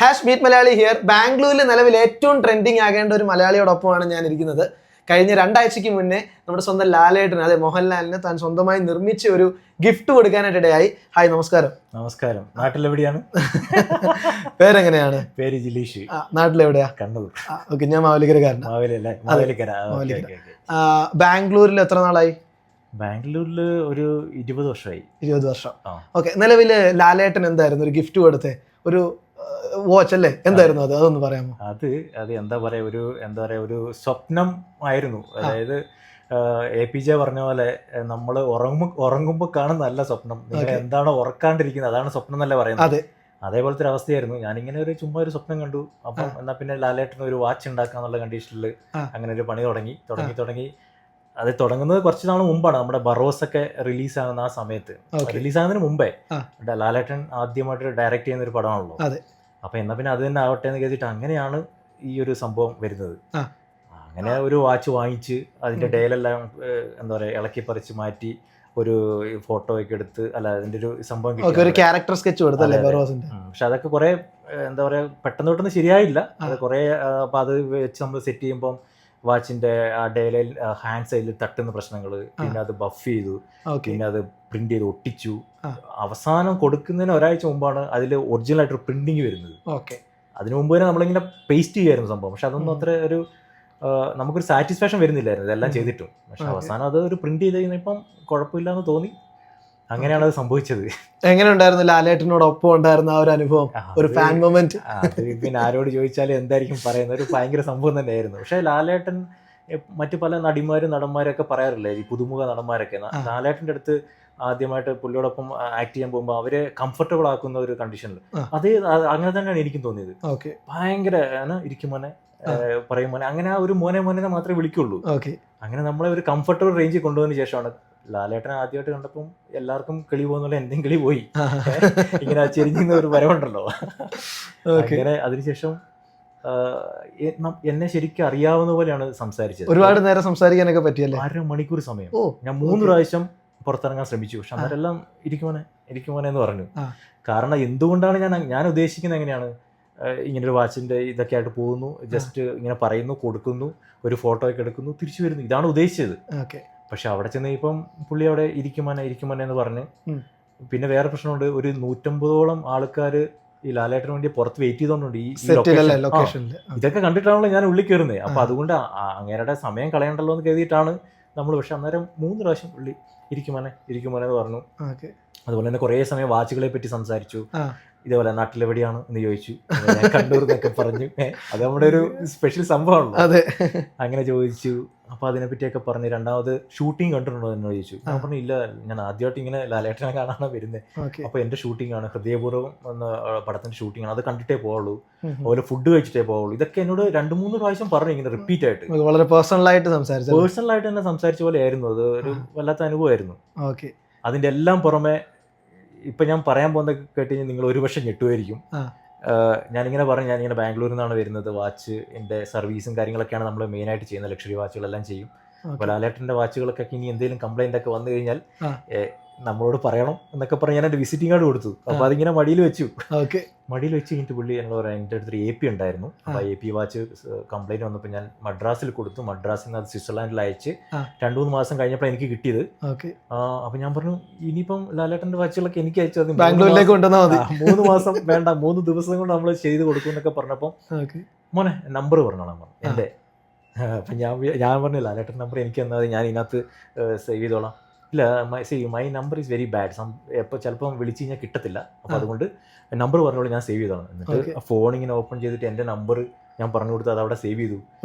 Hash meet Malayali here. ബാംഗ്ലൂരിൽ നിലവിൽ ഏറ്റവും ട്രെൻഡിങ് ആകേണ്ട ഒരു മലയാളിയോടൊപ്പമാണ് ഞാൻ ഇരിക്കുന്നത്. കഴിഞ്ഞ 2 ആഴ്ചയ്ക്ക് മുന്നേ നമ്മുടെ സ്വന്തം ലാലേട്ടന്, അതെ മോഹൻലാലിന് താൻ സ്വന്തമായി നിർമ്മിച്ച ഒരു ഗിഫ്റ്റ് കൊടുക്കാനായിട്ട് ഇടയായി. ഹായ്, നമസ്കാരം. നമസ്കാരം. നാട്ടിലെവിടെയാണ്? പേരെങ്ങനെയാണ്? പേര് ജിലീഷ്. നാട്ടിലെവിടെയാ? കണ്ണൂർ. ഓക്കെ, ഞാൻ മാവേലിക്കരക്കാരനാണ്. ബാംഗ്ലൂരിൽ എത്ര നാളായി? ബാംഗ്ലൂരിൽ ഒരു 20 വർഷമായി. 20 വർഷം. ഓക്കെ, നിലവിൽ ലാലേട്ടൻ എന്തായിരുന്നു ഒരു ഗിഫ്റ്റ് കൊടുത്തേ? ഒരു വാച്ച് അല്ലേ? എന്തായിരുന്നു അത്? അതൊന്ന് പറയാമോ? അത് എന്താ പറയാ, ഒരു സ്വപ്നം ആയിരുന്നു. അതായത് APJ പറഞ്ഞ പോലെ നമ്മൾ ഉറങ്ങുമ്പോൾ കാണുന്ന നല്ല സ്വപ്നം, നിങ്ങൾ എന്താണോ ഉറക്കാണ്ടിരിക്കുന്നത് അതാണ് സ്വപ്നം എന്നല്ലേ പറയുന്നത്. അതേപോലത്തെ ഒരു അവസ്ഥയായിരുന്നു. ഞാനിങ്ങനെ ചുമ്മാ ഒരു സ്വപ്നം കണ്ടു. അപ്പം എന്നാ പിന്നെ ലാലേട്ടന് ഒരു വാച്ച് ഉണ്ടാക്കാന്നുള്ള കണ്ടീഷനിൽ അങ്ങനെ ഒരു പണി തുടങ്ങി. അത് തുടങ്ങുന്നത് കുറച്ച് നാൾ മുമ്പാണ്. നമ്മുടെ ബറോസ് ഒക്കെ റിലീസാകുന്ന ആ സമയത്ത്, റിലീസാകുന്നതിന് മുമ്പേ ലാലേട്ടൻ ആദ്യമായിട്ട് ഡയറക്റ്റ് ചെയ്യുന്ന ഒരു പടമാണല്ലോ. അപ്പൊ എന്നാ പിന്നെ അത് തന്നെ ആവട്ടെ എന്ന് കരുതിയിട്ട് അങ്ങനെയാണ് ഈ ഒരു സംഭവം വരുന്നത്. അങ്ങനെ ഒരു വാച്ച് വാങ്ങിച്ച് അതിന്റെ ഡേലെല്ലാം എന്താ പറയാ ഇളക്കി പറിച്ച് മാറ്റി ഒരു ഫോട്ടോ ഒക്കെ എടുത്ത്, അതിന്റെ ഒരു സംഭവം ഒരു ക്യാരക്ടർ സ്കെച്ച് കൊടുത്തല്ലേ ബറോസിന്റെ. പക്ഷെ അതൊക്കെ കുറെ എന്താ പറയാ പെട്ടെന്ന് തൊട്ടൊന്നും ശരിയായില്ല. അത് കുറെ അപ്പൊ അത് വെച്ച് നമ്മൾ സെറ്റ് ചെയ്യുമ്പോൾ വാച്ചിന്റെ ആ ഡേലയിൽ ഹാൻഡ് സൈഡിൽ തട്ടുന്ന പ്രശ്നങ്ങൾ, പിന്നെ അത് ബഫ് ചെയ്തു, പിന്നെ അത് പ്രിന്റ് ചെയ്ത് ഒട്ടിച്ചു. അവസാനം കൊടുക്കുന്നതിന് ഒരാഴ്ച മുമ്പാണ് അതിൽ ഒറിജിനൽ ആയിട്ടൊരു പ്രിന്റിങ് വരുന്നത്. അതിനു മുമ്പ് തന്നെ നമ്മളിങ്ങനെ പേസ്റ്റ് ചെയ്യായിരുന്നു സംഭവം. പക്ഷെ അതൊന്നും അത്ര ഒരു നമുക്കൊരു സാറ്റിസ്ഫാക്ഷൻ വരുന്നില്ലായിരുന്നു ഇതെല്ലാം ചെയ്തിട്ടും. പക്ഷെ അവസാനം അത് ഒരു പ്രിന്റ് ചെയ്ത് കഴിഞ്ഞപ്പം കുഴപ്പമില്ല എന്ന് തോന്നി. അങ്ങനെയാണ് അത് സംഭവിച്ചത്. എങ്ങനെ ഉണ്ടായിരുന്നു ലാലേട്ടനോടൊപ്പം ഉണ്ടായിരുന്ന ആ ഒരു അനുഭവം, ഒരു ഫാൻ മൊമെന്റ്? പിന്നെ ആരോട് ചോദിച്ചാലും എന്തായിരിക്കും പറയുന്നത്, ഒരു ഭയങ്കര സംഭവം തന്നെയായിരുന്നു. പക്ഷെ ലാലേട്ടൻ മറ്റു പല നടന്മാരൊക്കെ പറയാറില്ലേ, ഈ പുതുമുഖ നടന്മാരൊക്കെ ലാലേട്ടൻ്റെ അടുത്ത് ആദ്യമായിട്ട് പുള്ളിയോടൊപ്പം ആക്ട് ചെയ്യാൻ പോകുമ്പോൾ അവരെ കംഫർട്ടബിൾ ആക്കുന്ന ഒരു കണ്ടീഷനിൽ അങ്ങനെ തന്നെയാണ് എനിക്കും തോന്നിയത്. ഭയങ്കര ഇരിക്കുമോനെ പറയുമോനെ, അങ്ങനെ ആ ഒരു മോനെ മാത്രമേ വിളിക്കുള്ളൂ. അങ്ങനെ നമ്മളെ ഒരു കംഫർട്ടബിൾ റേഞ്ചിൽ കൊണ്ടുവന്നതിന് ശേഷമാണ് ലാലേട്ടനെ ആദ്യമായിട്ട് കണ്ടപ്പം എല്ലാവർക്കും കിളി പോകുന്നുള്ള എന്തെങ്കിലും കിളി പോയി, ഇങ്ങനെ ചെരിഞ്ഞിരുന്ന ഒരു വരവുണ്ടല്ലോ. അങ്ങനെ അതിനുശേഷം എന്നെ ശരിക്കും അറിയാവുന്ന പോലെയാണ് സംസാരിച്ചത്. ഒരുപാട് നേരം സംസാരിക്കാനൊക്കെ പറ്റിയല്ലേ? 1.5 മണിക്കൂർ സമയം. ഞാൻ 3 പ്രാവശ്യം പുറത്തിറങ്ങാൻ ശ്രമിച്ചു. പക്ഷെ അന്നേരെല്ലാം ഇരിക്കുമോനെ എന്ന് പറഞ്ഞു. കാരണം എന്തുകൊണ്ടാണ് ഞാൻ ഉദ്ദേശിക്കുന്നത് എങ്ങനെയാണ്, ഇങ്ങനൊരു വാച്ചിന്റെ ഇതൊക്കെ ആയിട്ട് പോകുന്നു, ജസ്റ്റ് ഇങ്ങനെ പറയുന്നു, കൊടുക്കുന്നു, ഒരു ഫോട്ടോ ഒക്കെ എടുക്കുന്നു, തിരിച്ചു വരുന്നു, ഇതാണ് ഉദ്ദേശിച്ചത്. പക്ഷെ അവിടെ ചെന്ന് ഇപ്പം പുള്ളി അവിടെ ഇരിക്കുമോനെ എന്ന് പറഞ്ഞ്. പിന്നെ വേറെ പ്രശ്നമുണ്ട്, ഒരു 150ഓളം ആൾക്കാർ ഈ ലാലേട്ടന് വേണ്ടി പുറത്ത് വെയിറ്റ് ചെയ്തോണ്ടുണ്ട് ഈ ലൊക്കേഷനിൽ. ഇതൊക്കെ കണ്ടിട്ടാണല്ലോ ഞാൻ ഉള്ളിൽ കയറുന്നത്. അപ്പൊ അതുകൊണ്ട് അങ്ങേരുടെ സമയം കളയണ്ടല്ലോ എന്ന് കരുതിയിട്ടാണ് നമ്മൾ. പക്ഷെ അന്നേരം 3 പ്രാവശ്യം പുള്ളി ഇരിക്കുമോനെ എന്ന് പറഞ്ഞു. അതുപോലെ തന്നെ കുറേ സമയം വാച്ചുകളെ പറ്റി സംസാരിച്ചു. ഇതേപോലെ നാട്ടിലെവിടെയാണ് എന്ന് ചോദിച്ചു, ഞാൻ കണ്ണൂർ എന്നൊക്കെ പറഞ്ഞു. അത് നമ്മുടെ ഒരു സ്പെഷ്യൽ സംഭവമാണല്ലോ. അങ്ങനെ ചോദിച്ചു. അപ്പൊ അതിനെപ്പറ്റിയൊക്കെ പറഞ്ഞ്. രണ്ടാമത് ഷൂട്ടിംഗ് കണ്ടിട്ടുണ്ടോ എന്ന് ചോദിച്ചു. ഞാൻ പറഞ്ഞു ഇല്ല, ഞാൻ ആദ്യമായിട്ട് ഇങ്ങനെ ലാലേട്ടനെ കാണാനാണ് വരുന്നത്. അപ്പൊ എന്റെ ഷൂട്ടിംഗ് ആണ്, ഹൃദയപൂർവ്വം എന്ന പടത്തിന്റെ ഷൂട്ടിംഗ് ആണ്, അത് കണ്ടിട്ടേ പോവുള്ളൂ, അതുപോലെ ഫുഡ് കഴിച്ചിട്ടേ പോവുള്ളൂ. ഇതൊക്കെ എന്നോട് 2-3 പ്രാവശ്യം പറഞ്ഞു, ഇങ്ങനെ റിപ്പീറ്റ് ആയിട്ട്. വളരെ പേഴ്സണലായിട്ട് തന്നെ സംസാരിച്ച പോലെ ആയിരുന്നു. അത് ഒരു വല്ലാത്ത അനുഭവമായിരുന്നു. അതിന്റെ എല്ലാം പുറമെ ഇപ്പൊ ഞാൻ പറയാൻ പോകുന്ന കേട്ട് കഴിഞ്ഞാൽ നിങ്ങൾ ഒരുപക്ഷെ ഞെട്ടുമായിരിക്കും. ഞാനിങ്ങനെ ബാംഗ്ലൂരിൽ നിന്നാണ് വരുന്നത്. വാച്ച് എൻ്റെ സർവീസും കാര്യങ്ങളൊക്കെയാണ് നമ്മൾ മെയിനായിട്ട് ചെയ്യുന്നത്. ലക്ഷറി വാച്ചുകളെല്ലാം ചെയ്യും. അപ്പോൾ ലാലേട്ടൻ്റെ വാച്ചുകൾക്കൊക്കെ ഇനി എന്തെങ്കിലും കംപ്ലൈന്റ് ഒക്കെ വന്നു കഴിഞ്ഞാൽ നമ്മളോട് പറയണം എന്നൊക്കെ പറഞ്ഞ് ഞാൻ എൻ്റെ വിസിറ്റിംഗ് കാർഡ് കൊടുത്തു. അപ്പോൾ അതിങ്ങനെ മടിയിൽ വെച്ച് കഴിഞ്ഞിട്ട് പുള്ളി എന്നോട് പറയാം, എൻ്റെ അടുത്തൊരു AP ഉണ്ടായിരുന്നു. അപ്പോൾ AP വാച്ച് കംപ്ലൈന്റ് വന്നപ്പോൾ ഞാൻ മദ്രാസിൽ കൊടുത്തു. മദ്രാസിൽ നിന്ന് അത് സ്വിറ്റ്സർലാൻഡിൽ അയച്ച് 2-3 മാസം കഴിഞ്ഞപ്പോൾ എനിക്ക് കിട്ടിയത്. അപ്പോൾ ഞാൻ പറഞ്ഞു, ഇനിയിപ്പം ലാലേട്ടൻ്റെ വാച്ചുകളൊക്കെ എനിക്ക് അയച്ചു തന്നു, ബാംഗ്ലൂരിലേക്ക് കൊണ്ടുവന്നാൽ മതി, 3 മാസം വേണ്ട, 3 ദിവസം കൊണ്ട് നമ്മൾ ചെയ്ത് കൊടുക്കും എന്നൊക്കെ പറഞ്ഞപ്പോൾ മോനെ നമ്പർ പറഞ്ഞോളാം എൻ്റെ. അപ്പം ഞാൻ പറഞ്ഞു ലാലേട്ടൻ നമ്പർ എനിക്ക് തന്നാൽ ഞാൻ ഇതിനകത്ത് സേവ് ചെയ്തോളാം. ഇല്ല, my number is very bad, എപ്പോൾ ചിലപ്പം വിളിച്ച് കഴിഞ്ഞാൽ കിട്ടത്തില്ല, അപ്പോൾ അതുകൊണ്ട് നമ്പർ പറഞ്ഞോളൂ, ഞാൻ സേവ് ചെയ്തോളാം. എന്നിട്ട് ഫോൺ ഇങ്ങനെ ഓപ്പൺ ചെയ്തിട്ട് എൻ്റെ നമ്പർ ഞാൻ പറഞ്ഞു കൊടുത്തു. അത് അവിടെ സേവ് ചെയ്തു.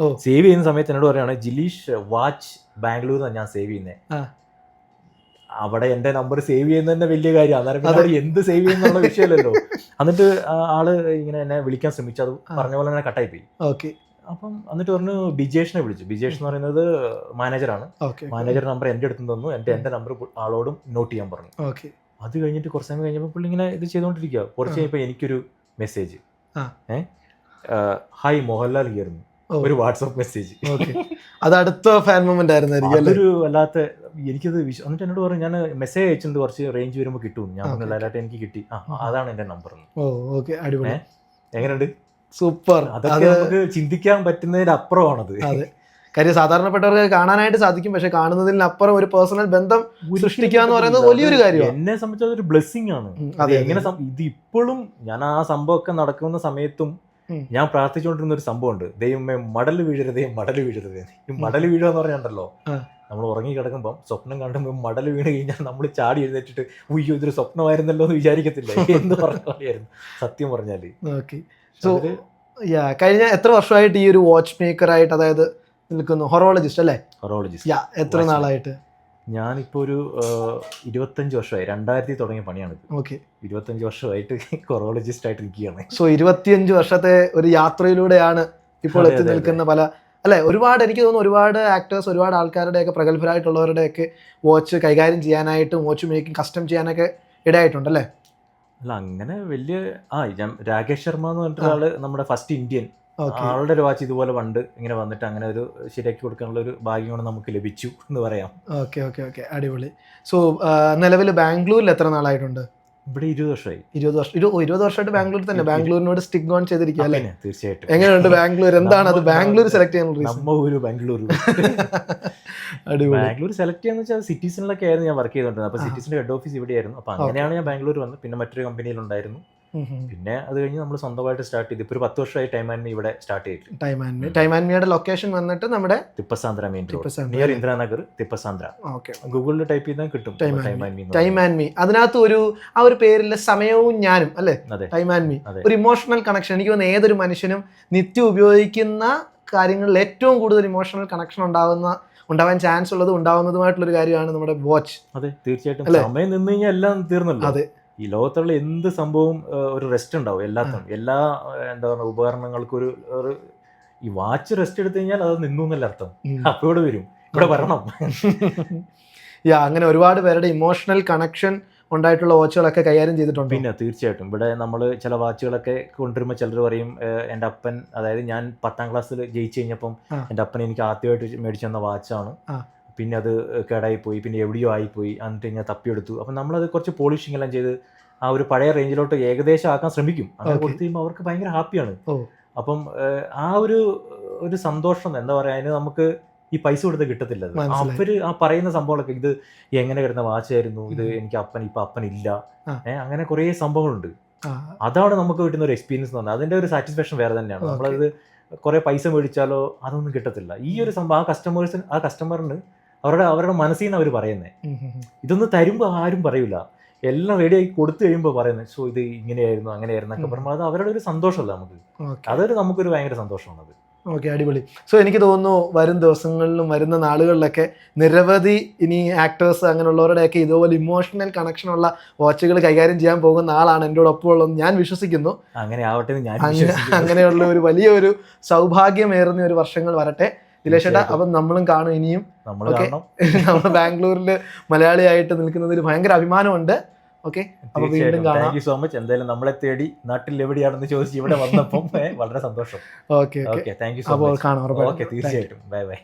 സേവ് ചെയ്യുന്ന സമയത്ത് എന്നോട് പറയുകയാണ്, ജിലീഷ് വാച്ച് ബാംഗ്ലൂർ എന്നാണ് ഞാൻ സേവ് ചെയ്യുന്നത്. അവിടെ എൻ്റെ നമ്പർ സേവ് ചെയ്യുന്നത് തന്നെ വലിയ കാര്യം. അന്നേരം എന്ത് സേവ് ചെയ്യുന്നുള്ള വിഷയമല്ലല്ലോ. എന്നിട്ട് ആള് ഇങ്ങനെ എന്നെ വിളിക്കാൻ ശ്രമിച്ചു. അത് പറഞ്ഞ പോലെ തന്നെ കട്ടായി പോയി. അപ്പം എന്നിട്ട് പറഞ്ഞു ബിജേഷിനെ വിളിച്ചു. ബിജേഷ് എന്ന് പറയുന്നത് മാനേജറാണ്. മാനേജർ നമ്പർ എൻ്റെ അടുത്ത് തന്നു. എൻ്റെ നമ്പർ ആളോടും നോട്ട് ചെയ്യാൻ പറഞ്ഞു. അത് കഴിഞ്ഞിട്ട് കുറച്ച് സമയം കഴിഞ്ഞപ്പോൾ പുള്ളി ഇങ്ങനെ ഇത് ചെയ്തുകൊണ്ടിരിക്കുക. കുറച്ച് കഴിഞ്ഞപ്പോൾ എനിക്കൊരു മെസ്സേജ്, ഹായ് മോഹൻലാൽ ആയിരുന്നു, ഒരു വാട്സാപ്പ് മെസ്സേജ്. അത് അടുത്ത ഫാൻ മൊമെന്റ് ആയിരുന്നു. അതൊരു വല്ലാത്ത, എനിക്കത് എന്നിട്ട് എന്നോട് പറഞ്ഞു, ഞാൻ മെസ്സേജ് അയച്ചിട്ടുണ്ട്, കുറച്ച് റേഞ്ച് വരുമ്പോൾ കിട്ടും. ഞാൻ പറഞ്ഞു ലാലേട്ടൻ എനിക്ക് കിട്ടി, അതാണ് എൻ്റെ നമ്പർ. എങ്ങനെയുണ്ട്? സൂപ്പർ. അതൊക്കെ നമുക്ക് ചിന്തിക്കാൻ പറ്റുന്നതിന് അപ്പുറമാണത്. അതെ, കാര്യം സാധാരണപ്പെട്ടവർക്ക് കാണാനായിട്ട് സാധിക്കും, പക്ഷെ കാണുന്നതിനപ്പുറം ഒരു പേഴ്സണൽ ബന്ധം സൃഷ്ടിക്കുക എന്ന് പറയുന്നത് വലിയൊരു കാര്യമാണ്. എന്നെ സംബന്ധിച്ച് അതൊരു ബ്ലെസ്സിങ് ആണ്. എങ്ങനെ ഇത് ഇപ്പോഴും ഞാൻ ആ സംഭവമൊക്കെ നടക്കുന്ന സമയത്തും ഞാൻ പ്രാർത്ഥിച്ചുകൊണ്ടിരുന്ന ഒരു സംഭവമുണ്ട്, ദൈവമേ മടല് വീഴരുതേ, മടല് വീഴരുതേ. ഈ മടല് വീഴുക എന്ന് പറഞ്ഞിട്ടുണ്ടല്ലോ, നമ്മൾ ഉറങ്ങി കിടക്കുമ്പോൾ സ്വപ്നം കാണുമ്പോൾ മടല് വീണ് കഴിഞ്ഞാൽ നമ്മൾ ചാടി എഴുന്നേറ്റിട്ട് ഉയ്യോ ഇതൊരു സ്വപ്നമായിരുന്നല്ലോ എന്ന് വിചാരിക്കത്തില്ല എന്ന് പറഞ്ഞ പോലെയായിരുന്നു സത്യം പറഞ്ഞാല്. സോ കഴിഞ്ഞ എത്ര വർഷമായിട്ട് ഈ ഒരു വാച്ച് മേക്കറായിട്ട് അതായത് നിൽക്കുന്നു? ഹൊറോളജിസ്റ്റ് അല്ലേ? ഹൊറോളജിസ്റ്റ്. എത്ര നാളായിട്ട്? ഞാനിപ്പോ ഒരു 25 വർഷമായി. 2000 തുടങ്ങിയ പണിയാണ്. ഓക്കെ, 25 വർഷമായിട്ട് ഹൊറോളജിസ്റ്റ് ആയിട്ട് ഇരിക്കുകയാണ്. സോ 25 വർഷത്തെ ഒരു യാത്രയിലൂടെയാണ് ഇപ്പോൾ എത്തി നിൽക്കുന്ന പല അല്ലെ, ഒരുപാട് എനിക്ക് തോന്നുന്നു ഒരുപാട് ആക്ടേഴ്സ്, ഒരുപാട് ആൾക്കാരുടെയൊക്കെ പ്രഗത്ഭരായിട്ടുള്ളവരുടെയൊക്കെ വാച്ച് കൈകാര്യം ചെയ്യാനായിട്ടും വാച്ച് മേക്കിംഗ് കസ്റ്റം ചെയ്യാനൊക്കെ ഇടയായിട്ടുണ്ടല്ലേ? അല്ല അങ്ങനെ വലിയ ഞാൻ രാകേഷ് ശർമ്മ എന്ന് പറഞ്ഞിട്ട് ആള് നമ്മുടെ ഫസ്റ്റ് ഇന്ത്യൻ, ആളുടെ ഒരു വാച്ച് ഇതുപോലെ പണ്ട് ഇങ്ങനെ വന്നിട്ട് അങ്ങനെ ഒരു ശരിയാക്കി കൊടുക്കാനുള്ള ഒരു ഭാഗ്യം നമുക്ക് ലഭിച്ചു എന്ന് പറയാം. ഓക്കെ ഓക്കെ ഓക്കെ, അടിപൊളി. സോ നിലവിൽ ബാംഗ്ലൂരിൽ എത്ര നാളായിട്ടുണ്ട്? ഇവിടെ 20 വർഷമായി. 20 വർഷമായിട്ട് ബാംഗ്ലൂരിൽ തന്നെ. ബാംഗ്ലൂരിനോട് സ്റ്റിക്ക് ഓൺ ചെയ്തിരിക്കുക അല്ലേ? തീർച്ചയായിട്ടും. എങ്ങനെയുണ്ട് ബാംഗ്ലൂർ? എന്താണ് അത് ബാംഗ്ലൂർ സെലക്ട് ചെയ്യാനുള്ള? ബാംഗ്ലൂർ സെലക്ട് ചെയ്യാന്ന് വെച്ചാൽ സിറ്റീസിലൊക്കെ ആയിരുന്നു ഞാൻ വർക്ക് ചെയ്തോണ്ടിരുന്നത്. അപ്പൊ സിറ്റീസിന്റെ ഹെഡ് ഓഫീസ് ഇവിടെയായിരുന്നു. അപ്പൊ അങ്ങനെയാണ് ഞാൻ ബാംഗ്ലൂർ വന്നത്. പിന്നെ മറ്റൊരു കമ്പനിയിലുണ്ടായിരുന്നു. പിന്നെ അത് കഴിഞ്ഞ് നമ്മൾ സ്വന്തമായിട്ട് സ്റ്റാർട്ട് ചെയ്തു. ഇപ്പൊ ഒരു 10 വർഷമായി ടൈം ആൻഡ് മീ ഇവിടെ സ്റ്റാർട്ട് ചെയ്തിട്ട്. ടൈം ആൻഡ് മീയുടെ ലൊക്കേഷൻ വന്നിട്ട് നമ്മുടെ Thippasandra main road, near Indiranagar, Thippasandra. ഗൂഗിളിൽ ടൈപ്പ് ചെയ്താൽ കിട്ടും ടൈം ആൻഡ് മീ. അതിനകത്ത് ആ ഒരു പേരിലെ സമയവും ഞാനും അല്ലേ? ടൈം ആൻഡ് മീ ഒരു ഇമോഷണൽ കണക്ഷൻ. എനിക്ക് തോന്നുന്നു ഏതൊരു മനുഷ്യനും നിത്യം ഉപയോഗിക്കുന്ന കാര്യങ്ങളിൽ ഏറ്റവും കൂടുതൽ ഇമോഷണൽ കണക്ഷൻ ഉണ്ടാവാൻ ചാൻസ് ഉണ്ടാവുന്നതുമായിട്ടുള്ള ഒരു കാര്യമാണ് നമ്മുടെ വാച്ച്. അതെ, തീർച്ചയായിട്ടും. സമയം നിന്ന് കഴിഞ്ഞാൽ എല്ലാം തീർന്നല്ലോ. അതെ, ഈ ലോകത്തുള്ള എന്ത് സംഭവവും ഒരു റെസ്റ്റ് ഉണ്ടാവും. എല്ലാത്തിനും എല്ലാ എന്താ പറയുക ഉപകരണങ്ങൾക്കും ഒരു ഈ വാച്ച് റെസ്റ്റ് എടുത്തു കഴിഞ്ഞാൽ അത് നിന്നു എന്നല്ല അർത്ഥം. അപ്പൊ ഇവിടെ വരും, ഇവിടെ വരണം. അങ്ങനെ ഒരുപാട് പേരുടെ ഇമോഷണൽ കണക്ഷൻ ഉണ്ടായിട്ടുള്ള വാച്ചുകളൊക്കെ കൈകാര്യം ചെയ്തിട്ടുണ്ട്. പിന്നെ തീർച്ചയായിട്ടും ഇവിടെ നമ്മൾ ചില വാച്ചുകളൊക്കെ കൊണ്ടുവരുമ്പോൾ ചിലർ പറയും എൻ്റെ അപ്പൻ, അതായത് ഞാൻ 10ാം ക്ലാസ്സിൽ ജയിച്ചു കഴിഞ്ഞപ്പം എൻ്റെ അപ്പൻ എനിക്ക് ആദ്യമായിട്ട് മേടിച്ചു തന്ന വാച്ചാണ്. പിന്നെ അത് കേടായി പോയി, പിന്നെ എവിടെയോ ആയിപ്പോയി, എന്നിട്ട് ഞാൻ തപ്പിയെടുത്തു. അപ്പം നമ്മളത് കുറച്ച് പോളിഷിംഗ് എല്ലാം ചെയ്ത് ആ ഒരു പഴയ റേഞ്ചിലോട്ട് ഏകദേശം ആക്കാൻ ശ്രമിക്കും. അങ്ങനെ കൊടുത്തു കഴിയുമ്പോൾ അവർക്ക് ഭയങ്കര ഹാപ്പിയാണ്. അപ്പം ആ ഒരു സന്തോഷം എന്താ പറയുക, അതിന് നമുക്ക് ഈ പൈസ കൊടുത്ത് കിട്ടത്തില്ല. അവര് ആ പറയുന്ന സംഭവങ്ങളൊക്കെ, ഇത് എങ്ങനെ കിടന്ന വാച്ചായിരുന്നു, ഇത് എനിക്ക് അപ്പനില്ല, അങ്ങനെ കുറേ സംഭവങ്ങളുണ്ട്. അതാണ് നമുക്ക് കിട്ടുന്ന ഒരു എക്സ്പീരിയൻസ് എന്ന് പറഞ്ഞാൽ. അതിന്റെ ഒരു സാറ്റിസ്ഫാക്ഷൻ വേറെ തന്നെയാണ്. നമ്മളത് കുറെ പൈസ മേടിച്ചാലോ അതൊന്നും കിട്ടത്തില്ല. ഈ ഒരു സംഭവം ആ കസ്റ്റമറിന് അവരുടെ മനസ്സിൽ നിന്ന് അവർ പറയുന്നത്. ഇതൊന്നും തരുമ്പോൾ ആരും പറയൂല, എല്ലാം റെഡിയാക്കി കൊടുത്തു കഴിയുമ്പോൾ പറയുന്നത് സോ ഇത് ഇങ്ങനെയായിരുന്നു അങ്ങനെയായിരുന്നു ഒക്കെ പറയുമ്പോൾ അത് അവരുടെ ഒരു സന്തോഷമല്ല നമുക്ക്. നമുക്കൊരു ഭയങ്കര സന്തോഷമാണ് അത്. ഓക്കെ, അടിപൊളി. സോ എനിക്ക് തോന്നുന്നു വരും ദിവസങ്ങളിലും വരുന്ന നാളുകളിലൊക്കെ നിരവധി ഇനി ആക്ടേഴ്സ് അങ്ങനെയുള്ളവരുടെയൊക്കെ ഇതുപോലെ ഇമോഷണൽ കണക്ഷനുള്ള വാച്ചുകൾ കൈകാര്യം ചെയ്യാൻ പോകുന്ന ആളാണ് എൻ്റെ ഒപ്പം ഉള്ളതെന്ന് ഞാൻ വിശ്വസിക്കുന്നു. അങ്ങനെ ആവട്ടെ. അങ്ങനെയുള്ള ഒരു വലിയൊരു സൗഭാഗ്യമേറുന്ന ഒരു വർഷങ്ങൾ വരട്ടെ ദിലേഷേട്ടാ. അപ്പം നമ്മളും കാണും ഇനിയും. നമ്മൾ ബാംഗ്ലൂരിൽ മലയാളിയായിട്ട് നിൽക്കുന്നതിൽ ഭയങ്കര അഭിമാനമുണ്ട്. ഓക്കെ, അപ്പോൾ വീണ്ടും കാണാം. Thank you so much. എന്തായാലും നമ്മളെ തേടി നാട്ടിൽ എവിടെയാണെന്ന് ചോദിച്ച് ഇവിടെ വന്നപ്പം വളരെ സന്തോഷം. Okay, thank you so much. കാണാം. ഓക്കെ, തീർച്ചയായിട്ടും. Bye bye.